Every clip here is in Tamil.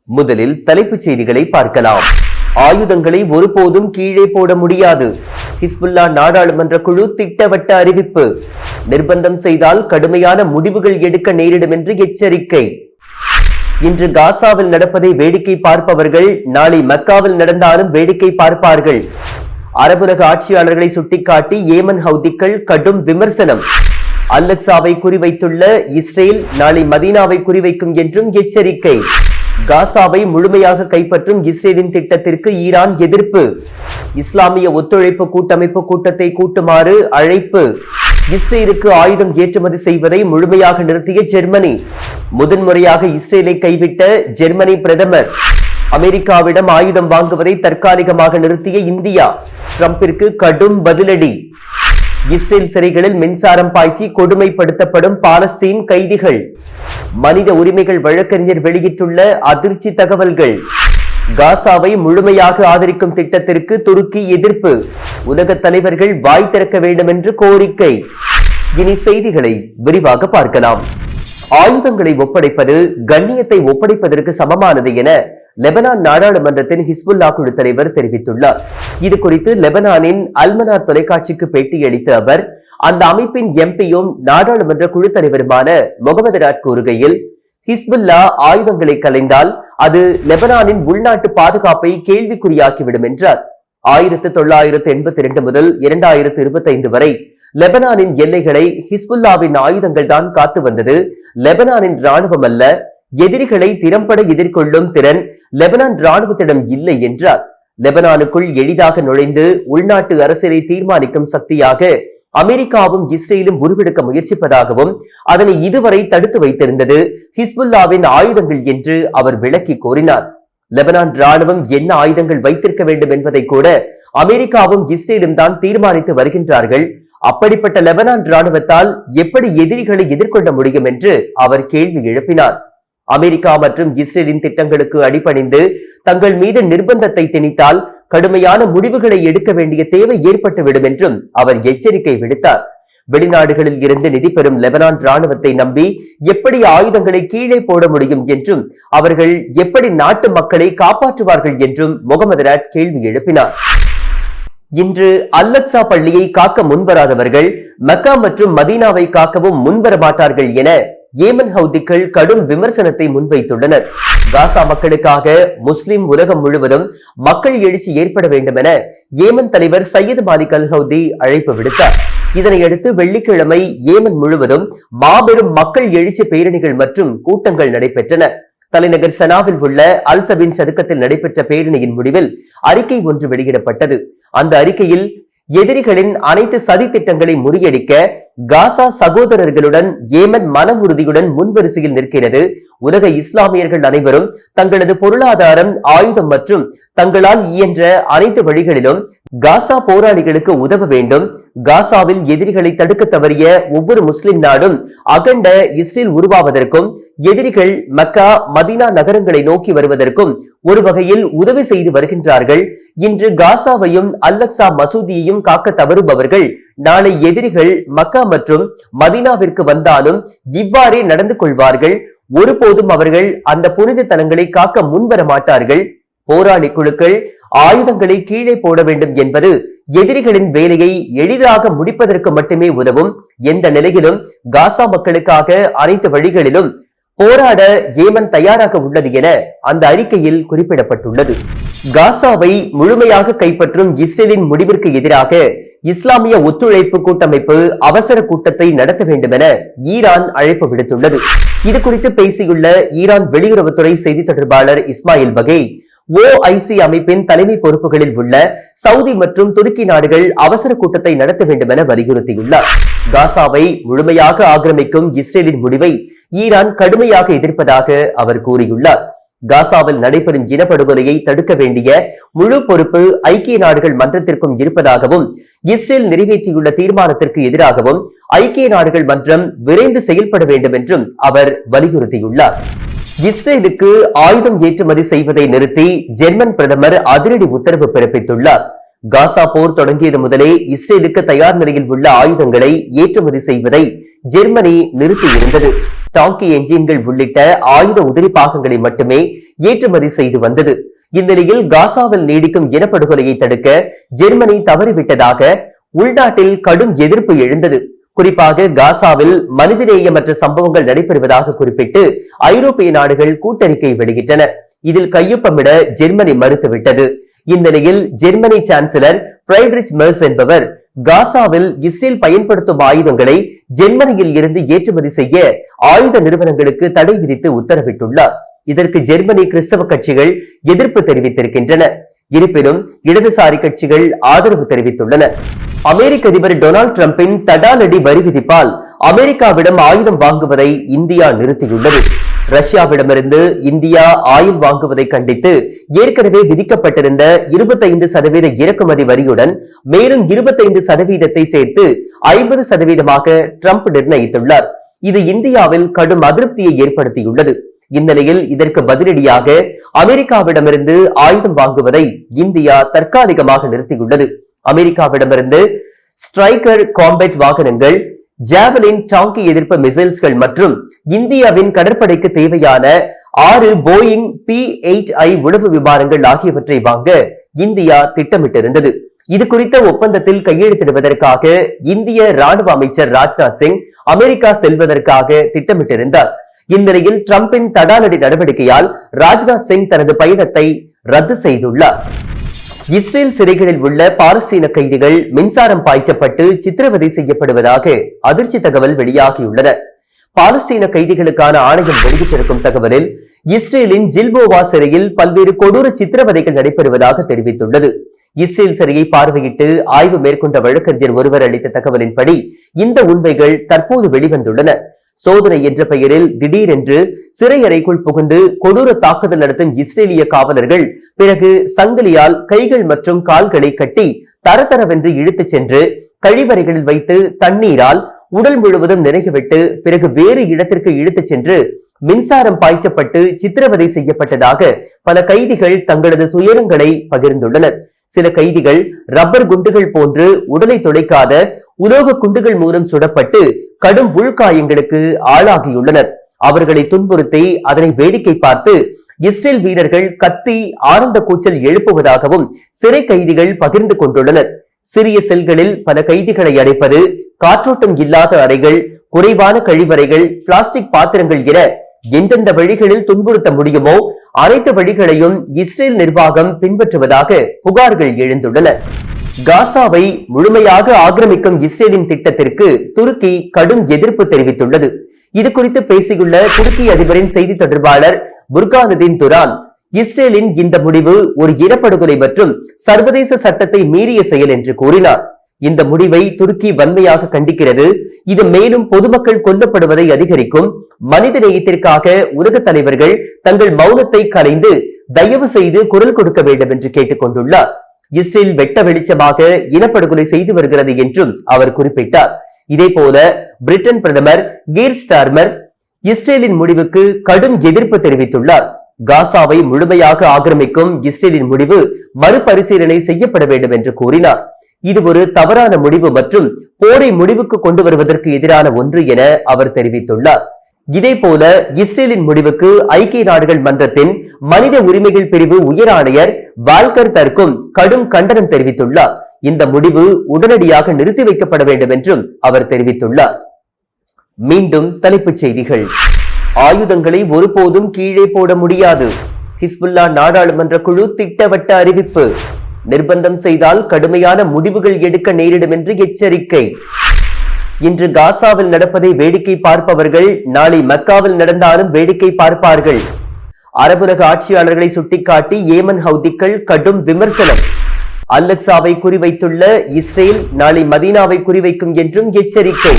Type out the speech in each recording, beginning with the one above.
முதலில் தலைப்புச் செய்திகளை பார்க்கலாம். ஆயுதங்களை ஒருபோதும் கீழே போட முடியாது. ஹிஸ்புல்லா நாடாளுமன்ற குழு திட்டவட்ட அறிவிப்பு. நிர்பந்தம் செய்தால் கடுமையான முடிவுகள் எடுக்க நேரிடும் என்று எச்சரிக்கை. இன்று காசாவில் நடப்பதை வேடிக்கை பார்ப்பவர்கள் நாளை மக்காவில் நடந்தாலும் வேடிக்கை பார்ப்பார்கள். அரபுலக ஆட்சியாளர்களை சுட்டிக்காட்டி ஏமன் ஹவுதிகள் கடும் விமர்சனம். அல்-அக்ஸாவை குறிவைத்துள்ள இஸ்ரேல் நாளை மதீனாவை குறிவைக்கும் என்றும் எச்சரிக்கை. காசாவை முழுமையாக கைப்பற்றும் இஸ்ரேலின் திட்டத்திற்கு ஈரான் எதிர்ப்பு. இஸ்லாமிய ஒத்துழைப்பு கூட்டமைப்பு கூட்டத்தை கூட்டுமாறு அழைப்பு. இஸ்ரேலுக்கு ஆயுதம் ஏற்றுமதி செய்வதை முழுமையாக நிறுத்திய ஜெர்மனி. முதன்முறையாக இஸ்ரேலை கைவிட்ட ஜெர்மனி பிரதமர். அமெரிக்காவிடம் ஆயுதம் வாங்குவதை தற்காலிகமாக நிறுத்திய இந்தியா. டிரம்பிற்கு கடும் பதிலடி. இஸ்ரேல் சிறைகளில் மின்சாரம் பாய்ச்சி கொடுமைப்படுத்தப்படும் பாலஸ்தீன் கைதிகள். மனித உரிமைகள் வழக்கறிஞர் வெளியிட்டுள்ள அதிர்ச்சி தகவல்கள். காசாவை முழுமையாக ஆதரிக்கும் திட்டத்திற்கு துருக்கி எதிர்ப்பு. உலக தலைவர்கள் வாய் திறக்க வேண்டும் என்று கோரிக்கை. இனி செய்திகளை விரிவாக பார்க்கலாம். ஆயுதங்களை ஒப்படைப்பது கண்ணியத்தை ஒப்படைப்பதற்கு சமமானது என லெபனான் நாடாளுமன்றத்தின் ஹிஸ்புல்லா குழு தலைவர் தெரிவித்துள்ளார். இது குறித்து லெபனானின் அல்மனார் தொலைக்காட்சிக்கு பேட்டியளித்த அவர், அந்த அமைப்பின் எம்பியும் நாடாளுமன்ற குழு தலைவருமான முகமது ராட் கூறுகையில், ஹிஸ்புல்லா ஆயுதங்களை கலைந்தால் அது லெபனானின் உள்நாட்டு பாதுகாப்பை கேள்விக்குறியாக்கிவிடும் என்றார். 1982 முதல் 2025 வரை லெபனானின் எல்லைகளை ஹிஸ்புல்லாவின் ஆயுதங்கள் தான் காத்து வந்தது. லெபனானின் ராணுவம் அல்ல. எதிரிகளை திறம்பட எதிர்கொள்ளும் திறன் லெபனான் ராணுவத்திடம் இல்லை என்றார். லெபனானுக்குள் எளிதாக நுழைந்து உள்நாட்டு அரசியலை தீர்மானிக்கும் சக்தியாக அமெரிக்காவும் இஸ்ரேலும் உருவெடுக்க முயற்சிப்பதாகவும் அதனை இதுவரை தடுத்து வைத்திருந்தது ஹிஸ்புல்லாவின் ஆயுதங்கள் என்று அவர் விளக்கி கூறினார். லெபனான் ராணுவம் என்ன ஆயுதங்கள் வைத்திருக்க வேண்டும் என்பதை கூட அமெரிக்காவும் இஸ்ரேலும் தான் தீர்மானித்து வருகின்றார்கள். அப்படிப்பட்ட லெபனான் ராணுவத்தால் எப்படி எதிரிகளை எதிர்கொள்ள முடியும் என்று அவர் கேள்வி எழுப்பினார். அமெரிக்கா மற்றும் இஸ்ரேலின் திட்டங்களுக்கு அடிபணிந்து தங்கள் மீது நிர்பந்தத்தை திணித்தால் கடுமையான முடிவுகளை எடுக்க வேண்டிய தேவை ஏற்பட்டுவிடும் என்றும் அவர் எச்சரிக்கை விடுத்தார். வெளிநாடுகளில் இருந்து நிதி பெறும் லெபனான் ராணுவத்தை நம்பி எப்படி ஆயுதங்களை கீழே போட முடியும் என்றும் அவர்கள் எப்படி நாட்டு மக்களை காப்பாற்றுவார்கள் என்றும் முகமது ராட் கேள்வி எழுப்பினார். இன்று அல்-அக்ஸா பள்ளியை காக்க முன்வராதவர்கள் மக்கா மற்றும் மதீனாவை காக்கவும் முன்வர மாட்டார்கள் என ஏமன் ஹவுதிகள் கடும் விமர்சனத்தை முன்வைத்துள்ளனர். காசா மக்களுக்காக முஸ்லிம் உலகம் முழுவதும் மக்கள் எழுச்சி ஏற்பட வேண்டும் என ஏமன் தலைவர் சையத் மாலிக் அல் ஹவுதி அழைப்பு விடுத்தார். இதனையடுத்து வெள்ளிக்கிழமை ஏமன் முழுவதும் மாபெரும் மக்கள் எழுச்சி பேரணிகள் மற்றும் கூட்டங்கள் நடைபெற்றன. தலைநகர் சனாவில் உள்ள அல் சபின் சதுக்கத்தில் நடைபெற்ற பேரணியின் முடிவில் அறிக்கை ஒன்று வெளியிடப்பட்டது. அந்த அறிக்கையில் எதிரிகளின் அனைத்து சதி திட்டங்களை முறியடிக்க காசா சகோதரர்களுடன் ஏமன் மன உறுதியுடன் முன்வரிசையில் நிற்கிறது. உலக இஸ்லாமியர்கள் அனைவரும் தங்களது பொருளாதாரம், ஆயுதம் மற்றும் தங்களால் இயன்ற அனைத்து வழிகளிலும் காசா போராளிகளுக்கு உதவ வேண்டும். காசாவில் எதிரிகளை தடுக்க தவறிய ஒவ்வொரு முஸ்லிம் நாடும் அகண்ட இஸ்ரேல் உருவாவதற்கும் எதிரிகள் மக்கா, மதீனா நகரங்களை நோக்கி வருவதற்கும் ஒரு வகையில் உதவி செய்து வருகின்றார்கள். இன்று காசாவையும் அல்-அக்ஸா மசூதியையும் காக்க தவறுபவர்கள் நாளை எதிரிகள் மக்கா மற்றும் மதீனாவிற்கு வந்தாலும் இவ்வாறே நடந்து கொள்வார்கள். ஒருபோதும் அவர்கள் அந்த புனித தலங்களை காக்க முன்வர மாட்டார்கள். போராளி குழுக்கள் ஆயுதங்களை கீழே போட வேண்டும் என்பது எதிரிகளின் வேலையை எளிதாக முடிப்பதற்கு மட்டுமே உதவும். எந்த நிலையிலும் காசா மக்களுக்காக அனைத்து வழிகளிலும் போராட ஏமன் தயாராக உள்ளது என அந்த அறிக்கையில் குறிப்பிடப்பட்டுள்ளது. காசாவை முழுமையாக கைப்பற்றும் இஸ்ரேலின் முடிவிற்கு எதிராக இஸ்லாமிய ஒத்துழைப்பு கூட்டமைப்பு அவசர கூட்டத்தை நடத்த வேண்டும் என ஈரான் அழைப்பு விடுத்துள்ளது. இது குறித்து பேசியுள்ள ஈரான் வெளியுறவுத்துறை செய்தி தொடர்பாளர் இஸ்மாயில் பகை, OIC அமைப்பின் தலைமை பொறுப்புகளில் உள்ள சவுதி மற்றும் துருக்கி நாடுகள் அவசர கூட்டத்தை நடத்த வேண்டும் என வலியுறுத்தியுள்ளார். காசாவை முழுமையாக ஆக்கிரமிக்கும் இஸ்ரேலின் முடிவை ஈரான் கடுமையாக எதிர்ப்பதாக அவர் கூறியுள்ளார். காசாவில் நடைபெறும் இனப்படுகொலையை தடுக்க வேண்டிய முழு பொறுப்பு ஐக்கிய நாடுகள் மன்றத்திற்கும் இருப்பதாகவும் இஸ்ரேல் நிறைவேற்றியுள்ள தீர்மானத்திற்கு எதிராகவும் ஐக்கிய நாடுகள் மன்றம் விரைந்து செயல்பட வேண்டும் என்றும் அவர் வலியுறுத்தியுள்ளார். இஸ்ரேலுக்கு ஆயுதம் ஏற்றுமதி செய்வதை நிறுத்தி ஜெர்மன் பிரதமர் அதிரடி உத்தரவு பிறப்பித்துள்ளார். காசா போர் தொடங்கியது முதலே இஸ்ரேலுக்கு தயார் நிலையில் உள்ள ஆயுதங்களை ஏற்றுமதி செய்வதை ஜெர்மனி நிறுத்தியிருந்தது. டாங்கி என்ஜின்கள் உள்ளிட்ட ஆயுத உதிரி பாகங்களை மட்டுமே ஏற்றுமதி செய்து வந்தது. இந்நிலையில் காசாவில் நீடிக்கும் இனப்படுகொலையை தடுக்க ஜெர்மனி தவறிவிட்டதாக உள்நாட்டில் கடும் எதிர்ப்பு எழுந்தது. குறிப்பாக காசாவில் மனிதநேயமற்ற சம்பவங்கள் நடைபெறுவதாக குறிப்பிட்டு ஐரோப்பிய நாடுகள் கூட்டறிக்கை வெளியிட்டன. இதில் கையொப்பமிட ஜெர்மனி மறுத்துவிட்டது. இந்நிலையில் ஜெர்மனி சான்சலர் ஃபிரைட்ரிச் மெர்ஸ் என்பவர் காசாவில் இஸ்ரேல் பயன்படுத்தும் ஆயுதங்களை ஜெர்மனியில் இருந்து ஏற்றுமதி செய்ய ஆயுத நிறுவனங்களுக்கு தடை விதித்து உத்தரவிட்டுள்ளார். இதற்கு ஜெர்மனி கிறிஸ்தவ கட்சிகள் எதிர்ப்பு தெரிவித்திருக்கின்றன. இருப்பினும் இடதுசாரி கட்சிகள் ஆதரவு தெரிவித்துள்ளன. அமெரிக்க அதிபர் டொனால்டு டிரம்பின் தடாலடி வரி விதிப்பால் அமெரிக்காவிடம் ஆயுதம் வாங்குவதை இந்தியா நிறுத்தியுள்ளது. ரஷ்யாவிடமிருந்து இந்தியா ஆயில் வாங்குவதை கண்டித்து ஏற்கனவே விதிக்கப்பட்டிருந்த 25% இறக்குமதி வரியுடன் மேலும் 25% சேர்த்து 50% ட்ரம்ப் நிர்ணயித்துள்ளார். இது இந்தியாவில் கடும் அதிருப்தியை ஏற்படுத்தியுள்ளது. இந்நிலையில் இதற்கு பதிலடியாக அமெரிக்காவிடமிருந்து ஆயுதம் வாங்குவதை இந்தியா தற்காலிகமாக நிறுத்தியுள்ளது. அமெரிக்காவிடமிருந்து ஸ்ட்ரைக்கர் காம்பேட் வாகனங்கள், ஜாவலின் டாங்கி எதிர்ப்பு மிசைல்ஸ்கள் மற்றும் இந்தியாவின் கடற்படைக்கு தேவையான 6 போயிங் P-8I உளவு விமானங்கள் ஆகியவற்றை வாங்க இந்தியா திட்டமிட்டிருந்தது. இது குறித்த ஒப்பந்தத்தில் கையெழுத்திடுவதற்காக இந்திய ராணுவ அமைச்சர் ராஜ்நாத் சிங் அமெரிக்கா செல்வதற்காக திட்டமிட்டிருந்தார். இந்நிலையில் டிரம்பின் தடாலடி நடவடிக்கையால் ராஜ்நாத் சிங் தனது பயணத்தை ரத்து செய்துள்ளார். இஸ்ரேல் சிறைகளில் உள்ள பாலஸ்தீன கைதிகள் மின்சாரம் பாய்ச்சப்பட்டு சித்திரவதை செய்யப்படுவதாக அதிர்ச்சி தகவல் வெளியாகியுள்ளன. பாலஸ்தீன கைதிகளுக்கான ஆணையம் வெளியிட்டிருக்கும் தகவலில் இஸ்ரேலின் ஜில்போவா சிறையில் பல்வேறு கொடூர சித்திரவதைகள் நடைபெறுவதாக தெரிவித்துள்ளது. இஸ்ரேல் சிறையை பார்வையிட்டு ஆய்வு மேற்கொண்ட வழக்கறிஞர் ஒருவர் அளித்த தகவலின்படி இந்த உண்மைகள் தற்போது வெளிவந்துள்ளன. சோதனை என்ற பெயரில் திடீரென்று சிறை அறைக்குள் புகுந்து கொடூர தாக்குதல் நடத்தும் இஸ்ரேலிய காவலர்கள் பிறகு சங்கிலியால் கைகள் மற்றும் கால்களை கட்டி தரதரவென்று இழுத்துச் சென்று கழிவறைகளில் வைத்து தண்ணீரால் உடல் முழுவதும் நிறையவிட்டு பிறகு வேறு இடத்திற்கு இழுத்துச் சென்று மின்சாரம் பாய்ச்சப்பட்டு சித்திரவதை செய்யப்பட்டதாக பல கைதிகள் தங்களது துயரங்களை பகிர்ந்துள்ளனர். சில கைதிகள் ரப்பர் குண்டுகள் போன்று உடலை துளைக்காத உலோக குண்டுகள் மூலம் சுடப்பட்டு கடும் உள்காயங்களுக்கு ஆளாகியுள்ளனர். அவர்களை துன்புறுத்தி அதனை வேடிக்கை பார்த்து இஸ்ரேல் வீரர்கள் கத்தி ஆனந்த கூச்சல் எழுப்புவதாகவும் சிறை கைதிகள் பகிர்ந்து கொண்டுள்ளனர். சிறிய செல்களில் பல கைதிகளை அடைப்பது, காற்றோட்டம் இல்லாத அறைகள், குறைவான கழிவறைகள், பிளாஸ்டிக் பாத்திரங்கள் என எந்தெந்த வழிகளில் துன்புறுத்த முடியுமோ அனைத்து வழிகளையும் இஸ்ரேல் நிர்வாகம் பின்பற்றுவதாக புகார்கள் எழுந்துள்ளன. காசாவை முழுமையாக ஆக்கிரமிக்கும் இஸ்ரேலின் திட்டத்திற்கு துருக்கி கடும் எதிர்ப்பு தெரிவித்துள்ளது. இது குறித்து பேசியுள்ள துருக்கி அதிபரின் செய்தி தொடர்பாளர் புர்கானுதீன் துரான், இஸ்ரேலின் இந்த முடிவு ஒரு இனப்படுகொலை மற்றும் சர்வதேச சட்டத்தை மீறிய செயல் என்று கூறினார். இந்த முடிவை துருக்கி வன்மையாக கண்டிக்கிறது. இது மேலும் பொதுமக்கள் கொல்லப்படுவதை அதிகரிக்கும். மனித நேயத்திற்காக உலக தலைவர்கள் தங்கள் மௌனத்தை கலைந்து தயவு செய்து குரல் கொடுக்க வேண்டும் என்று கேட்டுக் கொண்டுள்ளார். இஸ்ரேல் வெட்ட வெளிச்சமாக இனப்படுகொலை செய்து வருகிறது என்றும் அவர் குறிப்பிட்டார். இதே போல பிரிட்டன் பிரதமர் கீர் ஸ்டார்மர் இஸ்ரேலின் முடிவுக்கு கடும் எதிர்ப்பு தெரிவித்துள்ளார். காசாவை முழுமையாக ஆக்கிரமிக்கும் இஸ்ரேலின் முடிவு மறுபரிசீலனை செய்யப்பட வேண்டும் என்று கூறினார். இது ஒரு தவறான முடிவு மற்றும் போரை முடிவுக்கு கொண்டு வருவதற்கு எதிரான ஒன்று என அவர் தெரிவித்துள்ளார். இதே போல இஸ்ரேலின் முடிவுக்கு ஐக்கிய நாடுகள் மன்றத்தின் மனித உரிமைகள் பிரிவு உயர் ஆணையர் வால்கர் தர்க்கும் கடும் கண்டனம் தெரிவித்துள்ளார். இந்த முடிவு உடனடியாக நிறுத்தி வைக்கப்பட வேண்டும் என்றும் அவர் தெரிவித்துள்ளார். மீண்டும் தலைப்புச் செய்திகள். ஆயுதங்களை ஒருபோதும் கீழே போட முடியாது. ஹிஸ்புல்லா நாடாளுமன்ற குழு திட்டவட்ட அறிவிப்பு. நிர்பந்தம் செய்தால் கடுமையான முடிவுகள் எடுக்க நேரிடும் என்று எச்சரிக்கை. இன்று காசாவில் நடப்பதை வேடிக்கை பார்ப்பவர்கள் நாளை மக்காவில் நடந்தாலும் வேடிக்கை பார்ப்பார்கள். அரபுலக ஆட்சியாளர்களை சுட்டிக்காட்டி ஏமன் ஹவுதிகள் கடும் விமர்சனம். அல்-அக்ஸாவை குறிவைத்துள்ள இஸ்ரேல் நாளை மதீனாவை குறிவைக்கும் என்றும் எச்சரிக்கை.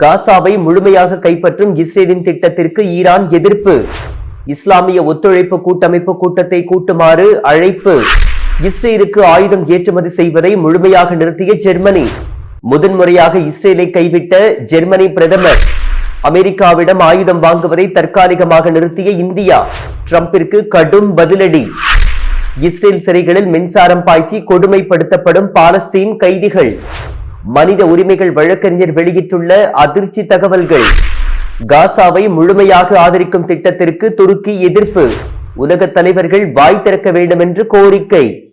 காசாவை முழுமையாக கைப்பற்றும் இஸ்ரேலின் திட்டத்திற்கு ஈரான் எதிர்ப்பு. இஸ்லாமிய ஒத்துழைப்பு கூட்டமைப்பு கூட்டத்தை கூட்டுமாறு அழைப்பு. இஸ்ரேலுக்கு ஆயுதம் ஏற்றுமதி செய்வதை முழுமையாக நிறுத்திய ஜெர்மனி. முதன்முறையாக இஸ்ரேலை கைவிட்ட ஜெர்மனி பிரதமர். அமெரிக்காவிடம் ஆயுதம் வாங்குவதை தற்காலிகமாக நிறுத்திய இந்தியா. டிரம்பிற்கு கடும் பதிலடி. இஸ்ரேல் சிறைகளில் மின்சாரம் பாய்ச்சி கொடுமைப்படுத்தப்படும் பாலஸ்தீன் கைதிகள். மனித உரிமைகள் வழக்கறிஞர் வெளியிட்டுள்ள அதிர்ச்சி தகவல்கள். காசாவை முழுமையாக ஆதரிக்கும் திட்டத்திற்கு துருக்கி எதிர்ப்பு. உலக தலைவர்கள் வாய் திறக்க வேண்டும் என்று கோரிக்கை.